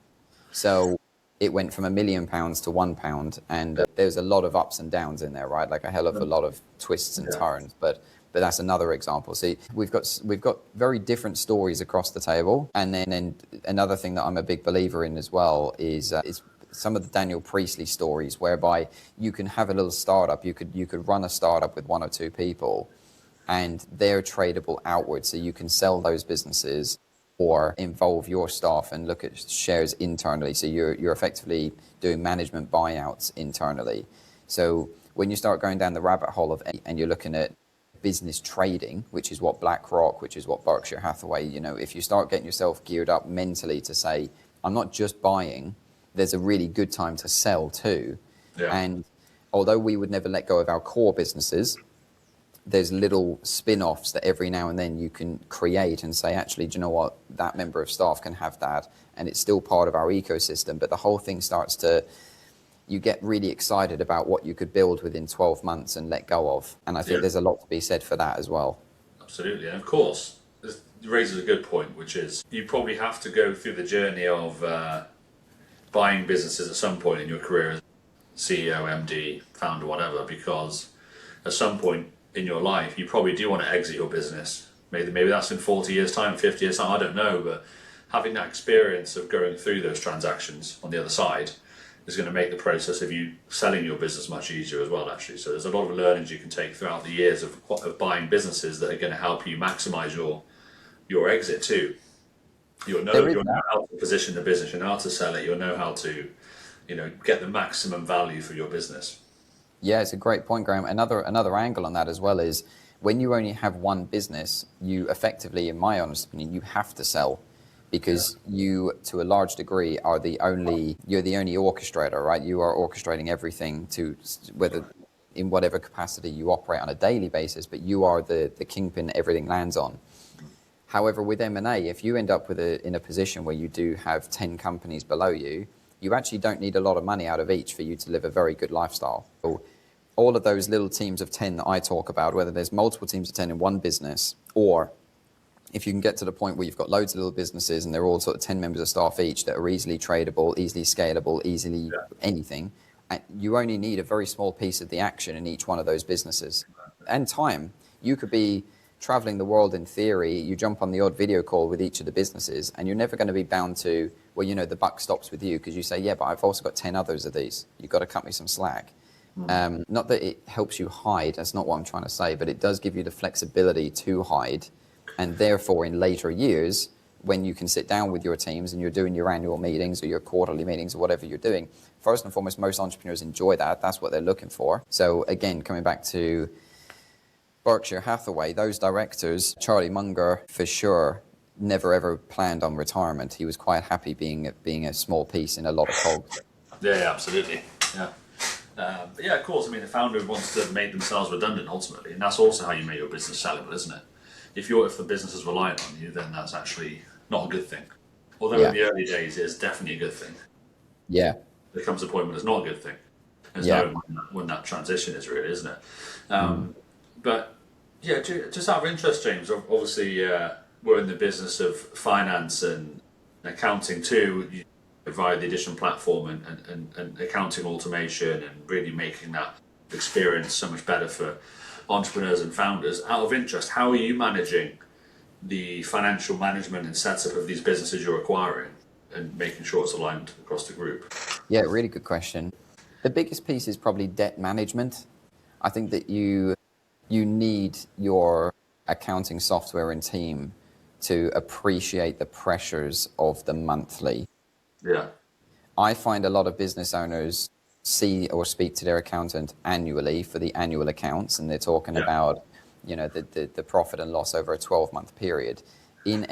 So it went from £1 million to £1, and there's a lot of ups and downs in there, right? Like a hell of a lot of twists and turns. But that's another example. See, we've got very different stories across the table, and then another thing that I'm a big believer in as well is some of the Daniel Priestley stories, whereby you can have a little startup, you could run a startup with one or two people, and they're tradable outwards. So you can sell those businesses or involve your staff and look at shares internally. So you're effectively doing management buyouts internally. So when you start going down the rabbit hole and you're looking at business trading, which is what BlackRock, which is what Berkshire Hathaway, if you start getting yourself geared up mentally to say, I'm not just buying, there's a really good time to sell too. Yeah. And although we would never let go of our core businesses, there's little spin-offs that every now and then you can create and say, actually, do you know what? That member of staff can have that, and it's still part of our ecosystem. But the whole thing you get really excited about what you could build within 12 months and let go of. And I think there's a lot to be said for that as well. Absolutely. And of course, it raises a good point, which is you probably have to go through the journey of buying businesses at some point in your career as CEO, MD, founder, whatever, because at some point in your life, you probably do want to exit your business. Maybe that's in 40 years' time, 50 years' time, I don't know, but having that experience of going through those transactions on the other side is going to make the process of you selling your business much easier as well, actually. So there's a lot of learnings you can take throughout the years of buying businesses that are going to help you maximize your exit too. You'll know how to position the business, you know how to sell it, you'll know how to, get the maximum value for your business. Yeah, it's a great point, Graham. Another angle on that as well is when you only have one business, you effectively, in my honest opinion, you have to sell, because you, to a large degree, you're the only orchestrator, right? You are orchestrating everything whether in whatever capacity you operate on a daily basis, but you are the kingpin everything lands on. However, with M&A, if you end up in a position where you do have 10 companies below you, you actually don't need a lot of money out of each for you to live a very good lifestyle. So all of those little teams of 10 that I talk about, whether there's multiple teams of 10 in one business, or if you can get to the point where you've got loads of little businesses and they're all sort of 10 members of staff each that are easily tradable, easily scalable, easily anything, you only need a very small piece of the action in each one of those businesses. And time. You could be traveling the world in theory, you jump on the odd video call with each of the businesses, and you're never going to be bound to, the buck stops with you, because you say, yeah, but I've also got 10 others of these. You've got to cut me some slack. Not that it helps you hide, that's not what I'm trying to say, but it does give you the flexibility to hide. And therefore, in later years, when you can sit down with your teams and you're doing your annual meetings or your quarterly meetings or whatever you're doing, first and foremost, most entrepreneurs enjoy that. That's what they're looking for. So again, coming back to Berkshire Hathaway, those directors, Charlie Munger, for sure, never ever planned on retirement. He was quite happy being a small piece in a lot of cogs. Yeah, absolutely. Yeah. But yeah, of course, the founder wants to make themselves redundant ultimately, and that's also how you make your business sellable, isn't it? If the business is reliant on you, then that's actually not a good thing. Although in the early days, it's definitely a good thing. Yeah. There comes a point when it's not a good thing. There's no when that transition is really, isn't it? But yeah, just out of interest, James, obviously we're in the business of finance and accounting too, via the Edition platform and accounting automation and really making that experience so much better for entrepreneurs and founders. Out of interest, how are you managing the financial management and setup of these businesses you're acquiring? and making sure it's aligned across the group? Yeah, really good question. The biggest piece is probably debt management. I think that you need your accounting software and team to appreciate the pressures of the monthly. Yeah. I find a lot of business owners see or speak to their accountant annually for the annual accounts, and they're talking about, the profit and loss over a 12-month period. In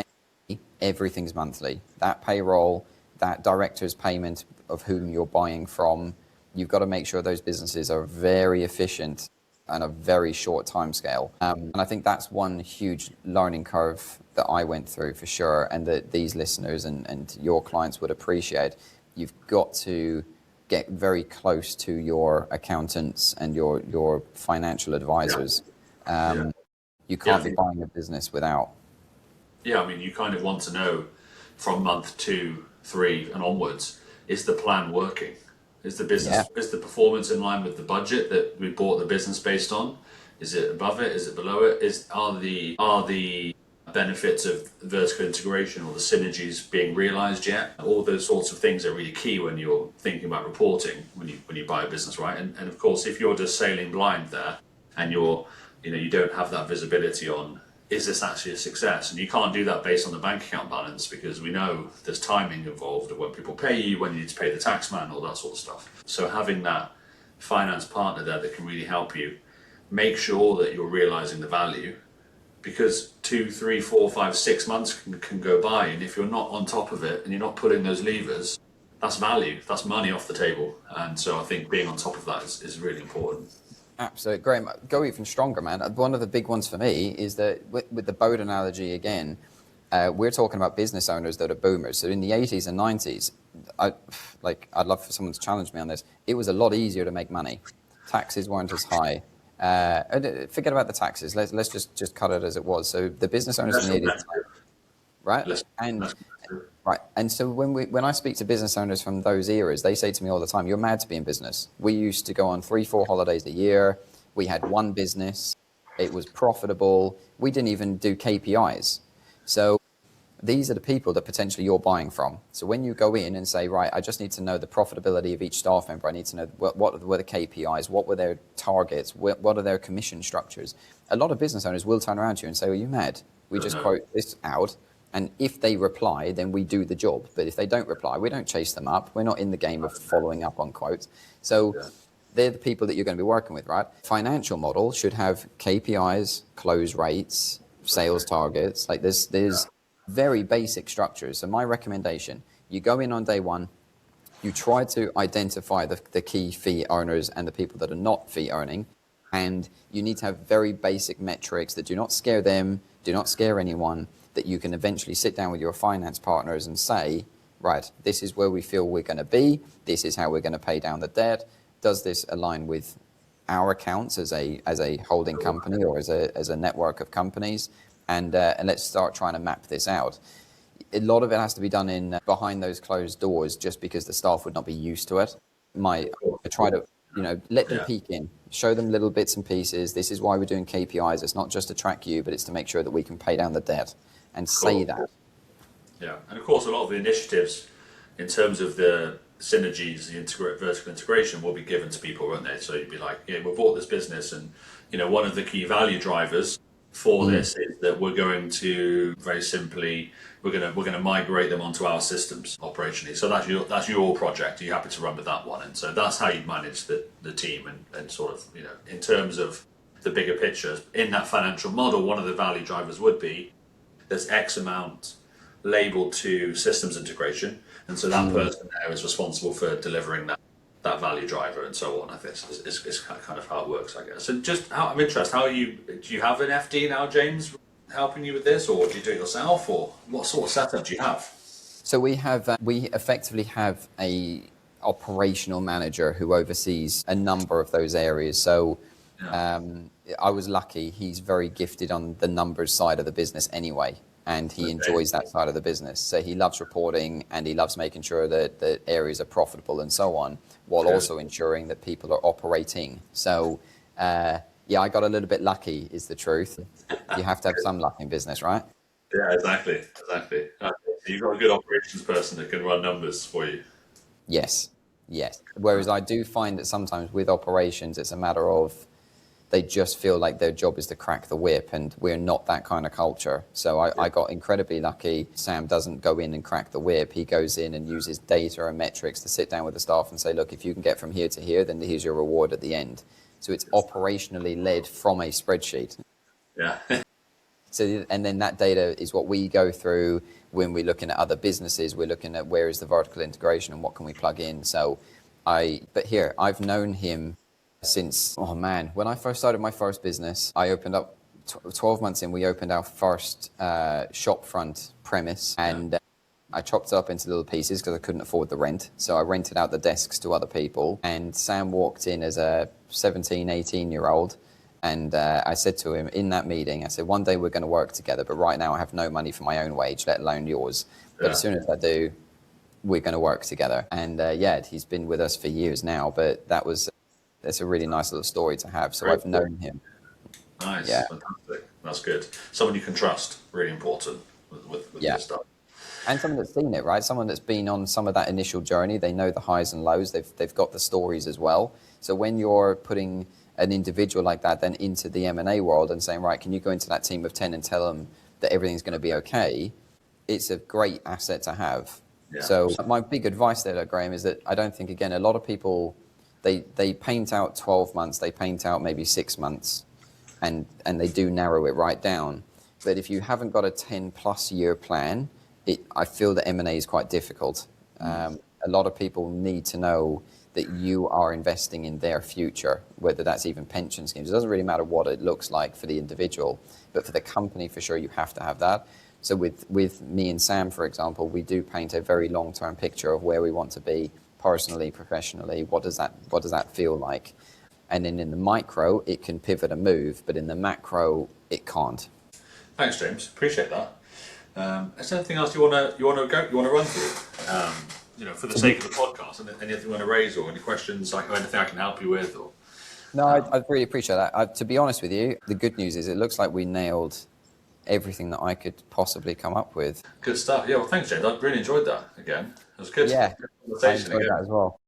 everything's monthly. That payroll, that director's payment of whom you're buying from, you've got to make sure those businesses are very efficient on a very short time scale. And I think that's one huge learning curve that I went through for sure, and that these listeners and your clients would appreciate. You've got to get very close to your accountants and your financial advisors. You can't be buying a business without. Yeah, I mean, you kind of want to know from month 2, 3 and onwards, is the plan working? Is the business, is the performance in line with the budget that we bought the business based on? Is it above it? Is it below it? Are the benefits of vertical integration or the synergies being realized yet? All those sorts of things are really key when you're thinking about reporting when you buy a business, right? And of course, if you're just sailing blind there and you don't have that visibility on, is this actually a success? And you can't do that based on the bank account balance, because we know there's timing involved of when people pay you, when you need to pay the tax man, all that sort of stuff. So having that finance partner there that can really help you make sure that you're realizing the value, because 2, 3, 4, 5, 6 months can go by, and if you're not on top of it and you're not pulling those levers, that's value, that's money off the table. And so I think being on top of that is really important. Absolutely. Graham, go even stronger, man. One of the big ones for me is that with the boat analogy again, we're talking about business owners that are boomers. So in the 80s and 90s, I'd love for someone to challenge me on this. It was a lot easier to make money. Taxes weren't as high. Forget about the taxes. Let's just cut it as it was. So the business owners in the 80s, right? Right. And so when I speak to business owners from those eras, they say to me all the time, you're mad to be in business. We used to go on 3-4 holidays a year. We had one business. It was profitable. We didn't even do KPIs. So these are the people that potentially you're buying from. So when you go in and say, right, I just need to know the profitability of each staff member. I need to know what were the KPIs, what were their targets, what are their commission structures. A lot of business owners will turn around to you and say, are you mad? We just quote this out. And if they reply, then we do the job. But if they don't reply, we don't chase them up. We're not in the game of following up on quotes. So they're the people that you're going to be working with, right? Financial model should have KPIs, close rates, sales targets. Like there's very basic structures. So my recommendation, you go in on day one, you try to identify the key fee earners and the people that are not fee earning. And you need to have very basic metrics that do not scare them, do not scare anyone, that you can eventually sit down with your finance partners and say, right, this is where we feel we're going to be. This is how we're going to pay down the debt. Does this align with our accounts as a holding company or as a network of companies? And let's start trying to map this out. A lot of it has to be done in behind those closed doors, just because the staff would not be used to it. I try to let them peek in, show them little bits and pieces. This is why we're doing KPIs. It's not just to track you, but it's to make sure that we can pay down the debt. And say that. Yeah, and of course, a lot of the initiatives in terms of the synergies, the vertical integration will be given to people, won't they? So you'd be like, yeah, we bought this business, and one of the key value drivers for this is that we're going to very simply we're going to migrate them onto our systems operationally. So that's your project. Are you happy to run with that one? And so that's how you manage the team and sort of in terms of the bigger picture in that financial model. One of the value drivers would be there's X amount labeled to systems integration, and so that person there is responsible for delivering that value driver and so on. I think is kind of how it works, I guess. And just out of interest, do you have an FD now, James, helping you with this, or do you do it yourself, or what sort of setup do you have? So we effectively have a operational manager who oversees a number of those areas. So I was lucky. He's very gifted on the numbers side of the business anyway, and he enjoys that side of the business. So he loves reporting, and he loves making sure that the areas are profitable and so on, while also ensuring that people are operating. So I got a little bit lucky, is the truth. You have to have some luck in business, right? Yeah, exactly. So you've got a good operations person that can run numbers for you. Yes, yes. Whereas I do find that sometimes with operations, it's a matter of they just feel like their job is to crack the whip, and we're not that kind of culture. So I got incredibly lucky. Sam doesn't go in and crack the whip. He goes in and uses data and metrics to sit down with the staff and say, look, if you can get from here to here, then here's your reward at the end. So it's operationally led from a spreadsheet. Yeah. So, and then that data is what we go through when we're looking at other businesses. We're looking at where is the vertical integration and what can we plug in. So but here, I've known him since, oh man, when I first started my first business, I opened up 12 months in, we opened our first shopfront premise, and I chopped it up into little pieces because I couldn't afford the rent. So I rented out the desks to other people, and Sam walked in as a 17, 18-year-old. And I said to him in that meeting, I said, one day we're going to work together, but right now I have no money for my own wage, let alone yours. But as soon as I do, we're going to work together. And he's been with us for years now, but that's a really nice little story to have. So I've known him. Nice. Yeah. Fantastic. That's good. Someone you can trust, really important with this stuff. And someone that's seen it, right? Someone that's been on some of that initial journey. They know the highs and lows. They've got the stories as well. So when you're putting an individual like that then into the M&A world and saying, right, can you go into that team of 10 and tell them that everything's going to be okay? It's a great asset to have. Yeah. So my big advice there, Graham, is that I don't think, again, a lot of people, they paint out 12 months, they paint out maybe 6 months, and they do narrow it right down. But if you haven't got a 10 plus year plan, I feel that M&A is quite difficult. A lot of people need to know that you are investing in their future, whether that's even pension schemes. It doesn't really matter what it looks like for the individual, but for the company, for sure, you have to have that. So with me and Sam, for example, we do paint a very long-term picture of where we want to be personally, professionally. What does that feel like? And then in the micro, it can pivot and move, but in the macro, it can't. Thanks, James. Appreciate that. Is there anything else you want to run through? For the sake of the podcast, and anything you want to raise, or any questions, like anything I can help you with, or. No, I really appreciate that. To be honest with you, the good news is it looks like we nailed everything that I could possibly come up with. Good stuff. Yeah, well, thanks, James. I really enjoyed that again. It was good. Yeah, good conversation I enjoyed that as well.